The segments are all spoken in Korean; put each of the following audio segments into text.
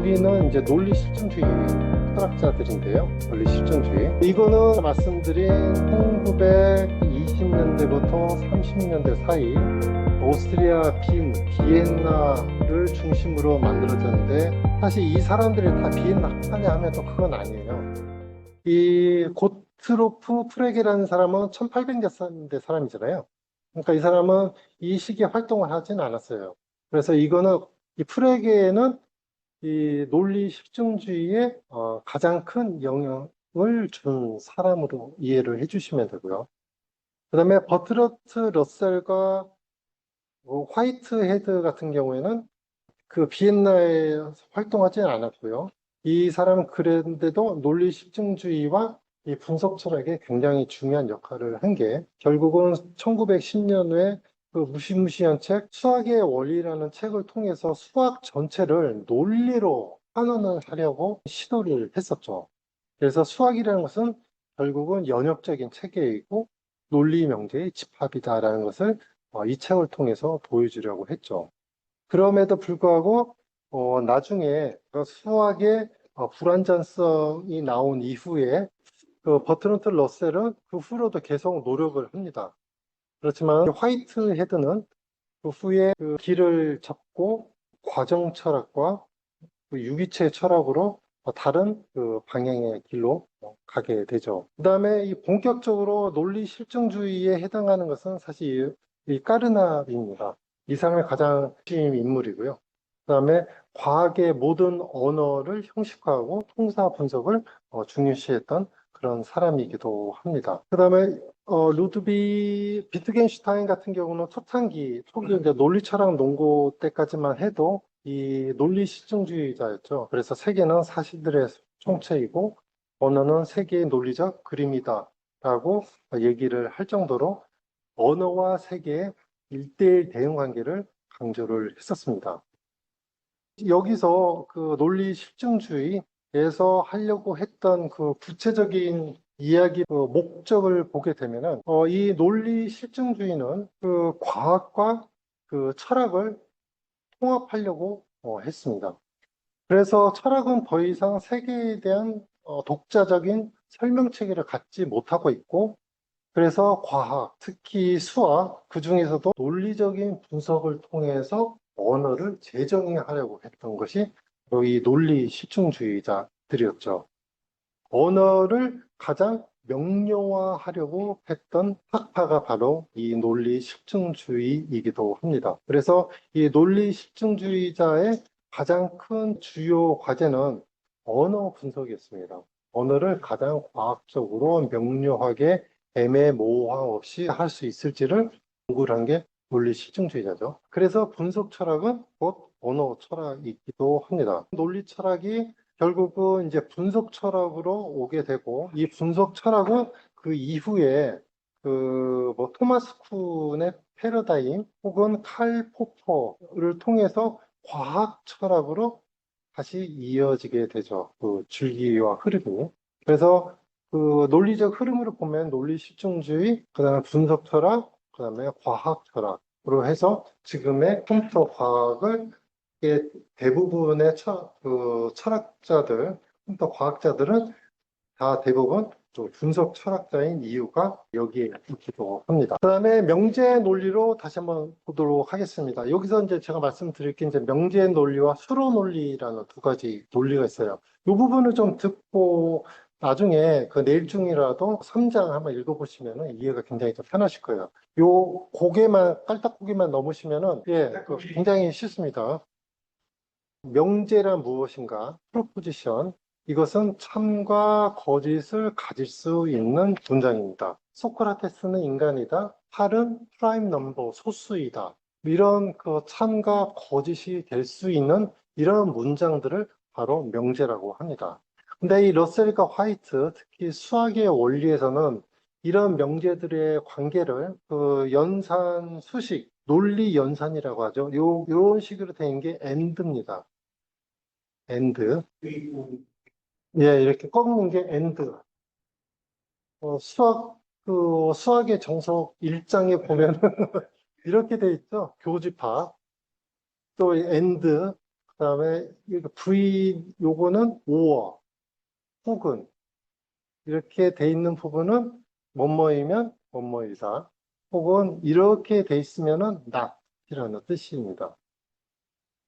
여기는 이제 논리 실증주의 철학자들인데요. 논리 실증주의. 이거는 말씀드린 1920년대부터 30년대 사이 오스트리아 빈, 비엔나를 중심으로 만들어졌는데, 사실 이 사람들이 다 비엔나 학파냐 하면 또 그건 아니에요. 이 고트로프 프레게라는 사람은 1800년대 사람이잖아요. 그러니까 이 사람은 이 시기에 활동을 하진 않았어요. 그래서 이거는, 이 프레게는 이 논리 실증주의에 가장 큰 영향을 준 사람으로 이해를 해주시면 되고요. 그 다음에 버트러트 러셀과 화이트헤드 같은 경우에는 그 비엔나에 활동하지 않았고요. 이 사람은 그랬는데도 논리 실증주의와 이 분석 철학에 굉장히 중요한 역할을 한 게, 결국은 1910년에 그 무시무시한 책 수학의 원리라는 책을 통해서 수학 전체를 논리로 환원을 하려고 시도를 했었죠. 그래서 수학이라는 것은 결국은 연역적인 체계이고 논리 명제의 집합이다라는 것을 이 책을 통해서 보여주려고 했죠. 그럼에도 불구하고 나중에 그 수학의 불완전성이 나온 이후에 그 버트런트 러셀은 그 후로도 계속 노력을 합니다. 그렇지만 화이트 헤드는 그 후에 그 길을 접고 과정 철학과 그 유기체 철학으로 다른 그 방향의 길로 가게 되죠. 그 다음에 이 본격적으로 논리 실증주의에 해당하는 것은 사실 이 까르납입니다. 이 사람의 가장 핵심 인물이고요. 그 다음에 과학의 모든 언어를 형식화하고 통사 분석을 중요시했던 그런 사람이기도 합니다. 그 다음에 루드비 비트겐슈타인 같은 경우는 초창기, 초기 이제 논리 철학 논고 때까지만 해도 이 논리 실증주의자였죠. 그래서 세계는 사실들의 총체이고 언어는 세계의 논리적 그림이다 라고 얘기를 할 정도로 언어와 세계의 일대일 대응 관계를 강조를 했었습니다. 여기서 그 논리 실증주의에서 하려고 했던 그 구체적인 이야기 그 목적을 보게 되면은 이 논리 실증주의는 그 과학과 그 철학을 통합하려고 했습니다. 그래서 철학은 더 이상 세계에 대한 독자적인 설명 체계를 갖지 못하고 있고, 그래서 과학, 특히 수학, 그 중에서도 논리적인 분석을 통해서 언어를 재정의하려고 했던 것이 바로 이 논리 실증주의자들이었죠. 언어를 가장 명료화하려고 했던 학파가 바로 이 논리 실증주의이기도 합니다. 그래서 이 논리 실증주의자의 가장 큰 주요 과제는 언어 분석이었습니다. 언어를 가장 과학적으로 명료하게 애매모호함 없이 할 수 있을지를 연구를 한 게 논리 실증주의자죠. 그래서 분석 철학은 곧 언어 철학이기도 합니다. 논리 철학이 결국은 이제 분석 철학으로 오게 되고, 이 분석 철학은 그 이후에 그 뭐 토마스 쿤의 패러다임 혹은 칼 포퍼를 통해서 과학 철학으로 다시 이어지게 되죠. 그 줄기와 흐름이. 그래서 그 논리적 흐름으로 보면 논리 실증주의, 그다음에 분석 철학, 그다음에 과학 철학으로 해서 지금의 컴퓨터 과학을 대부분의 그 철학자들, 컴퓨터 과학자들은 다 대부분 또 분석 철학자인 이유가 여기에 있기도 합니다. 그 다음에 명제 논리로 다시 한번 보도록 하겠습니다. 여기서 이제 제가 말씀드릴 게 이제 명제 논리와 수로 논리라는 두 가지 논리가 있어요. 이 부분을 좀 듣고 나중에 그 내일 중이라도 3장 한번 읽어보시면 이해가 굉장히 좀 편하실 거예요. 요 고개만, 깔딱고개만 넘으시면은, 예, 굉장히 쉽습니다. 명제란 무엇인가? 프로포지션. 이것은 참과 거짓을 가질 수 있는 문장입니다. 소크라테스는 인간이다. 8은 프라임 넘버, 소수이다. 이런 그 참과 거짓이 될 수 있는 이런 문장들을 바로 명제라고 합니다. 근데 이 러셀과 화이트, 특히 수학의 원리에서는 이런 명제들의 관계를 그 연산 수식, 논리 연산이라고 하죠. 요런 식으로 된 게 AND입니다. AND. 예, 이렇게 꺾는 게 AND. 수학의 정석 1장에 보면 이렇게 돼 있죠. 교집합. 또 AND. 그다음에 V 요거는 or 혹은 이렇게 돼 있는 부분은 뭐뭐이면 뭐뭐이다. 혹은 이렇게 돼 있으면은 not이라는 뜻입니다.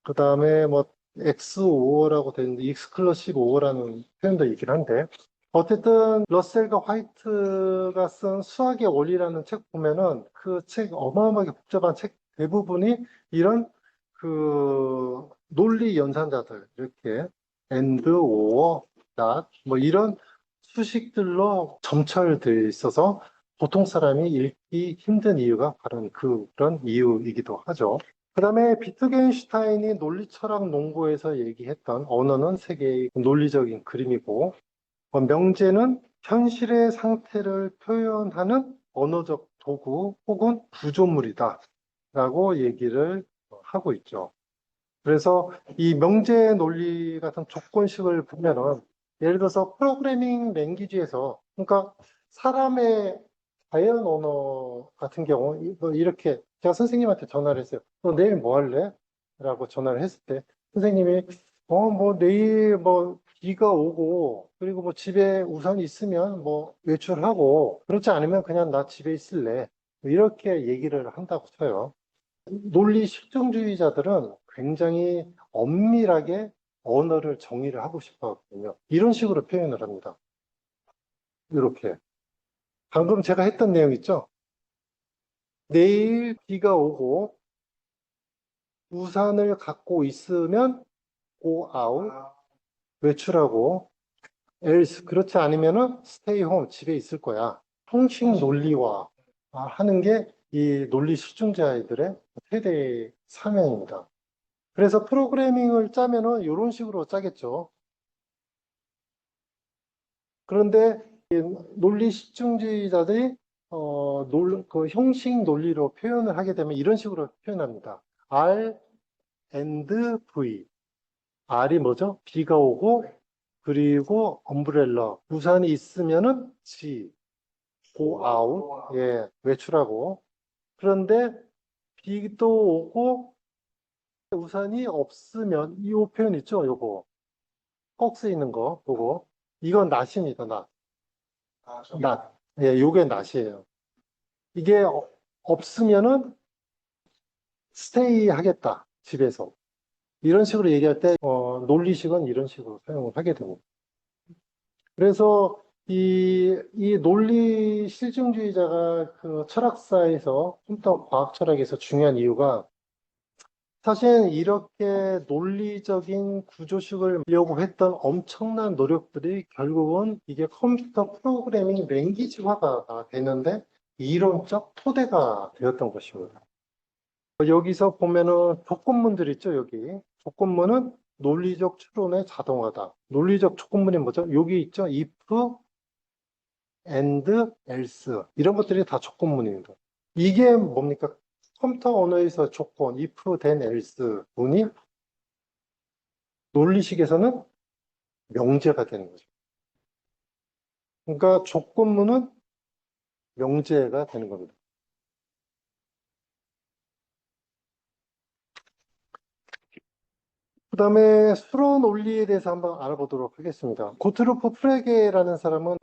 그 다음에 뭐 XOR라고 되어 있는데 exclusive OR라는 표현도 있긴 한데 어쨌든 러셀과 화이트가 쓴 수학의 원리라는 책 보면은 그 책 어마어마하게 복잡한 책 대부분이 이런 그 논리 연산자들 이렇게 and, or, not 뭐 이런 수식들로 점철되어 있어서 보통 사람이 읽기 힘든 이유가 바로 그런 이유이기도 하죠. 그 다음에 비트겐슈타인이 논리철학 논고에서 얘기했던 언어는 세계의 논리적인 그림이고 명제는 현실의 상태를 표현하는 언어적 도구 혹은 구조물이다 라고 얘기를 하고 있죠. 그래서 이 명제 논리 같은 조건식을 보면은 예를 들어서 프로그래밍 랭귀지에서 그러니까 사람의 자연 언어 같은 경우 뭐 이렇게 제가 선생님한테 전화를 했어요. 너 내일 뭐 할래? 라고 전화를 했을 때 선생님이 뭐 내일 뭐 비가 오고 그리고 뭐 집에 우산 있으면 뭐 외출하고 그렇지 않으면 그냥 나 집에 있을래. 뭐 이렇게 얘기를 한다고 쳐요. 논리 실증주의자들은 굉장히 엄밀하게 언어를 정의를 하고 싶어 하거든요. 이런 식으로 표현을 합니다. 이렇게. 방금 제가 했던 내용 있죠? 내일 비가 오고 우산을 갖고 있으면 go out, 외출하고 else, 그렇지 않으면은 stay home, 집에 있을 거야. 형식 논리화 하는 게 이 논리 실증자들의 최대 사명입니다. 그래서 프로그래밍을 짜면은 이런 식으로 짜겠죠. 그런데 논리 실증주의자들이 그 형식 논리로 표현을 하게 되면 이런 식으로 표현합니다. R and V. R이 뭐죠? 비가 오고 그리고 엄브렐러 우산이 있으면은 G go out 예 외출하고 그런데 비도 오고 우산이 없으면 이 표현 있죠? 요거 꼭 쓰이는 거 요거 이건 낫입니다. 낫. 예, 요게 낫이에요. 이게 없으면은 스테이 하겠다 집에서 이런 식으로 얘기할 때 논리식은 이런 식으로 사용을 하게 됩니다. 그래서 이 논리 실증주의자가 그 철학사에서 컴퓨터 과학 철학에서 중요한 이유가 사실 이렇게 논리적인 구조식을 하려고 했던 엄청난 노력들이 결국은 이게 컴퓨터 프로그래밍 랭귀지화가 되는데 이론적 토대가 되었던 것입니다. 여기서 보면은 조건문들 있죠, 여기. 조건문은 논리적 추론의 자동화다. 논리적 조건문이 뭐죠? 여기 있죠? if, and, else. 이런 것들이 다 조건문입니다. 이게 뭡니까? 컴퓨터 언어에서 조건, if, then, else 문이 논리식에서는 명제가 되는 거죠. 그러니까 조건문은 명제가 되는 겁니다. 그 다음에 수론 논리에 대해서 한번 알아보도록 하겠습니다. 고트루프 프레게라는 사람은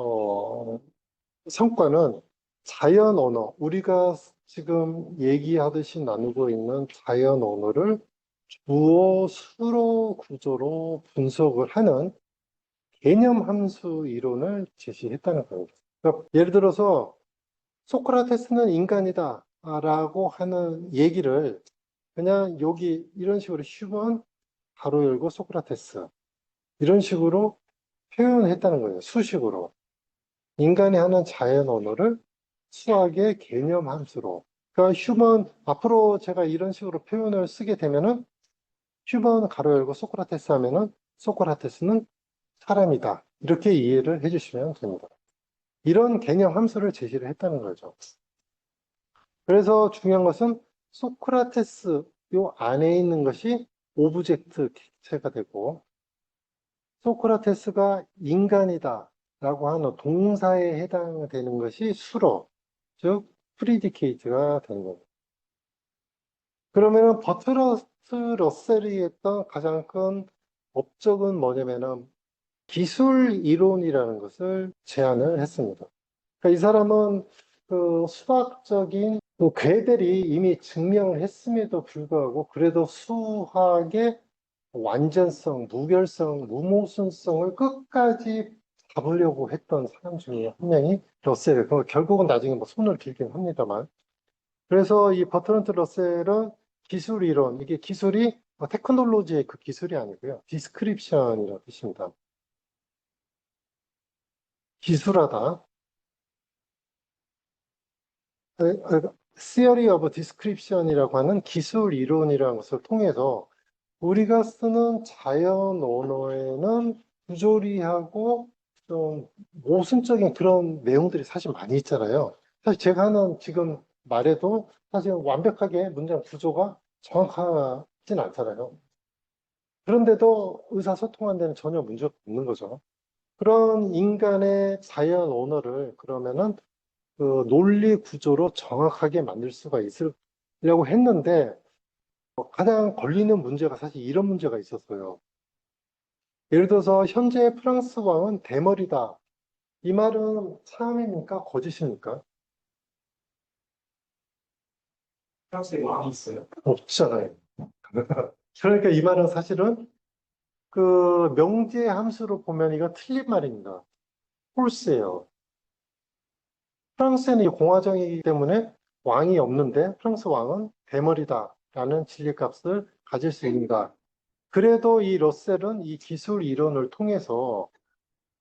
성과는 자연 언어, 우리가 지금 얘기하듯이 나누고 있는 자연 언어를 주어 수로 구조로 분석을 하는 개념 함수 이론을 제시했다는 겁니다. 그러니까 예를 들어서 소크라테스는 인간이다 라고 하는 얘기를 그냥 여기 이런 식으로 휴먼 가로 열고 소크라테스 이런 식으로 표현했다는 거예요. 수식으로. 인간이 하는 자연 언어를 수학의 개념 함수로. 그러니까 휴먼, 앞으로 제가 이런 식으로 표현을 쓰게 되면은 휴먼 가로 열고 소크라테스 하면은 소크라테스는 사람이다. 이렇게 이해를 해주시면 됩니다. 이런 개념 함수를 제시를 했다는 거죠. 그래서 중요한 것은 소크라테스 요 안에 있는 것이 오브젝트 객체가 되고 소크라테스가 인간이다 라고 하는 동사에 해당되는 것이 수로, 즉 프리디케이트가 되는 겁니다. 그러면은 버트러스 러셀이 했던 가장 큰 업적은 뭐냐면은 기술 이론이라는 것을 제안을 했습니다. 그러니까 이 사람은 그 수학적인 그 궤들이 이미 증명을 했음에도 불구하고 그래도 수학의 완전성, 무결성, 무모순성을 끝까지 잡으려고 했던 사람 중에 한 명이 러셀. 결국은 나중에 뭐 손을 들긴 합니다만. 그래서 이 버트런트 러셀은 기술 이론, 이게 기술이 테크놀로지의 그 기술이 아니고요. 디스크립션이라는 뜻입니다. 기술하다. Theory of Description이라고 하는 기술 이론이라는 것을 통해서 우리가 쓰는 자연 언어에는 부조리하고 좀 모순적인 그런 내용들이 사실 많이 있잖아요. 사실 제가 하는 지금 말에도 사실 완벽하게 문장 구조가 정확하진 않잖아요. 그런데도 의사소통하는 데는 전혀 문제가 없는 거죠. 그런 인간의 자연 언어를 그러면은 그 논리 구조로 정확하게 만들 수가 있으려고 했는데 가장 걸리는 문제가 사실 이런 문제가 있었어요. 예를 들어서 현재 프랑스 왕은 대머리다. 이 말은 참입니까? 거짓입니까? 프랑스에 왕이 있어요. 없잖아요. 그러니까 이 말은 사실은 그 명제 함수로 보면 이거 틀린 말입니다. 폴스예요. 프랑스에는 이 공화정이기 때문에 왕이 없는데 프랑스 왕은 대머리다라는 진리값을 가질 수 있는가. 그래도 이 러셀은 이 기술 이론을 통해서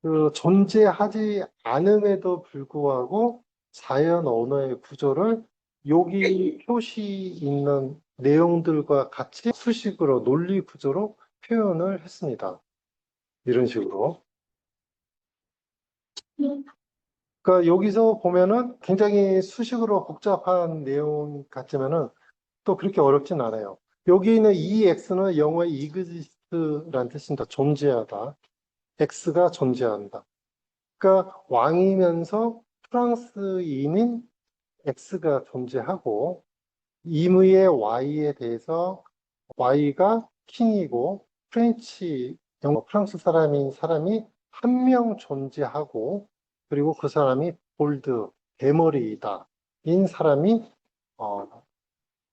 그 존재하지 않음에도 불구하고 자연 언어의 구조를 여기 표시 있는 내용들과 같이 수식으로 논리 구조로 표현을 했습니다. 이런 식으로. 그러니까 여기서 보면은 굉장히 수식으로 복잡한 내용 같지만은 또 그렇게 어렵진 않아요. 여기 있는 EX는 영어의 exist라는 뜻입니다. 존재하다. X가 존재한다. 그러니까 왕이면서 프랑스인인 X가 존재하고 임의의 Y에 대해서 Y가 킹이고 프렌치, 영어, 프랑스 사람인 사람이 한 명 존재하고 그리고 그 사람이 볼드, 대머리이다. 인 사람이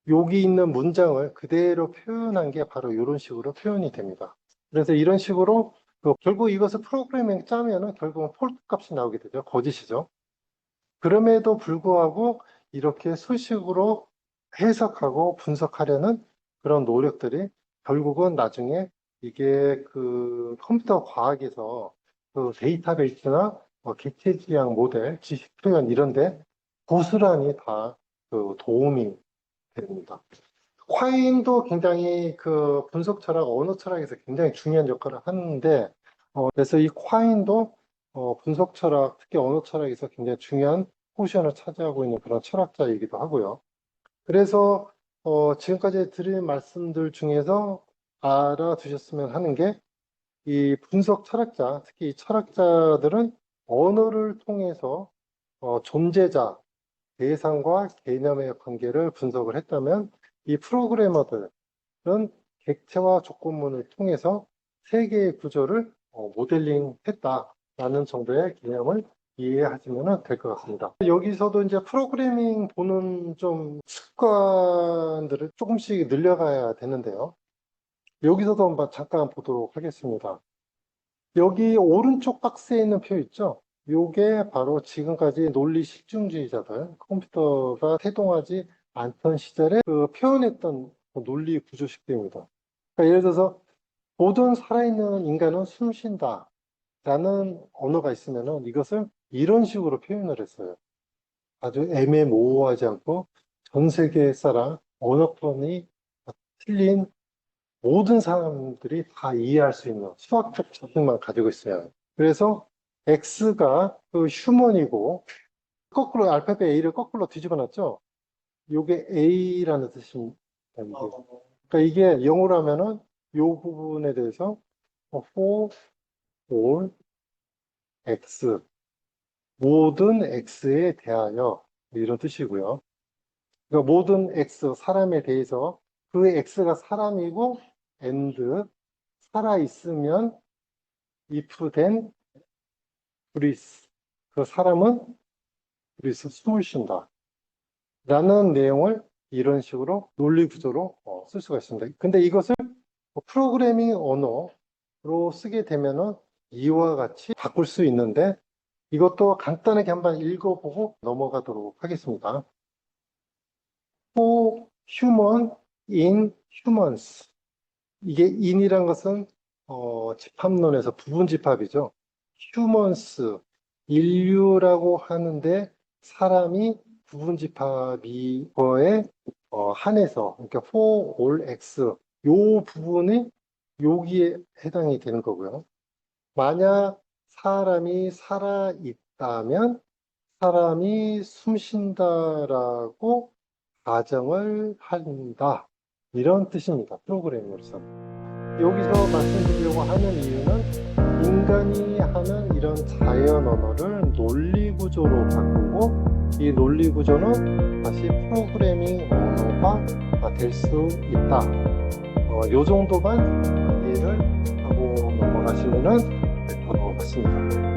여기 있는 문장을 그대로 표현한 게 바로 이런 식으로 표현이 됩니다. 그래서 이런 식으로 결국 이것을 프로그래밍 짜면은 결국은 폴트 값이 나오게 되죠. 거짓이죠. 그럼에도 불구하고 이렇게 수식으로 해석하고 분석하려는 그런 노력들이 결국은 나중에 이게 그 컴퓨터 과학에서 그 데이터베이스나 객체지향 모델, 지식 표현 이런데 고스란히 다 그 도움이 됩니다. 콰인도 굉장히 그 분석 철학, 언어 철학에서 굉장히 중요한 역할을 하는데, 그래서 이 콰인도 분석 철학, 특히 언어 철학에서 굉장히 중요한 포지션을 차지하고 있는 그런 철학자이기도 하고요. 그래서 지금까지 드린 말씀들 중에서 알아두셨으면 하는 게 이 분석 철학자, 특히 이 철학자들은 언어를 통해서 존재자, 대상과 개념의 관계를 분석을 했다면 이 프로그래머들은 객체와 조건문을 통해서 세계의 구조를 모델링 했다라는 정도의 개념을 이해하시면 될 것 같습니다. 여기서도 이제 프로그래밍 보는 좀 습관들을 조금씩 늘려가야 되는데요. 여기서도 한번 잠깐 보도록 하겠습니다. 여기 오른쪽 박스에 있는 표 있죠? 요게 바로 지금까지 논리 실증주의자들, 컴퓨터가 태동하지 않던 시절에 그 표현했던 그 논리 구조식입니다. 그러니까 예를 들어서 모든 살아있는 인간은 숨 쉰다 라는 언어가 있으면은 이것을 이런 식으로 표현을 했어요. 아주 애매모호하지 않고 전 세계 사람, 언어권이 틀린 모든 사람들이 다 이해할 수 있는 수학적 지식만 가지고 있어요. 그래서 X가 그 휴먼이고 거꾸로 알파벳 A를 거꾸로 뒤집어 놨죠. 이게 A라는 뜻입니다. 그러니까 이게 영어로 하면은 이 부분에 대해서 for all X 모든 X에 대하여 이런 뜻이고요. 그러니까 모든 X 사람에 대해서 그 X가 사람이고 and 살아있으면 if then breathe. 그 사람은 breathe, 숨을 쉰다. 라는 내용을 이런 식으로 논리 구조로 쓸 수가 있습니다. 근데 이것을 프로그래밍 언어로 쓰게 되면은 이와 같이 바꿀 수 있는데 이것도 간단하게 한번 읽어보고 넘어가도록 하겠습니다. For human in humans. 이게 in이란 것은 집합론에서 부분 집합이죠. humans, 인류라고 하는데 사람이 부분 집합이거에 한해서 그러니까 for all x 요 부분이 여기에 해당이 되는 거고요. 만약 사람이 살아 있다면 사람이 숨 쉰다라고 가정을 한다. 이런 뜻입니다. 프로그래밍으로서. 여기서 말씀드리려고 하는 이유는 인간이 하는 이런 자연 언어를 논리 구조로 바꾸고 이 논리 구조는 다시 프로그래밍 언어가 될 수 있다. 요 정도만 이해를 하고 넘어가시면 될 것 같습니다.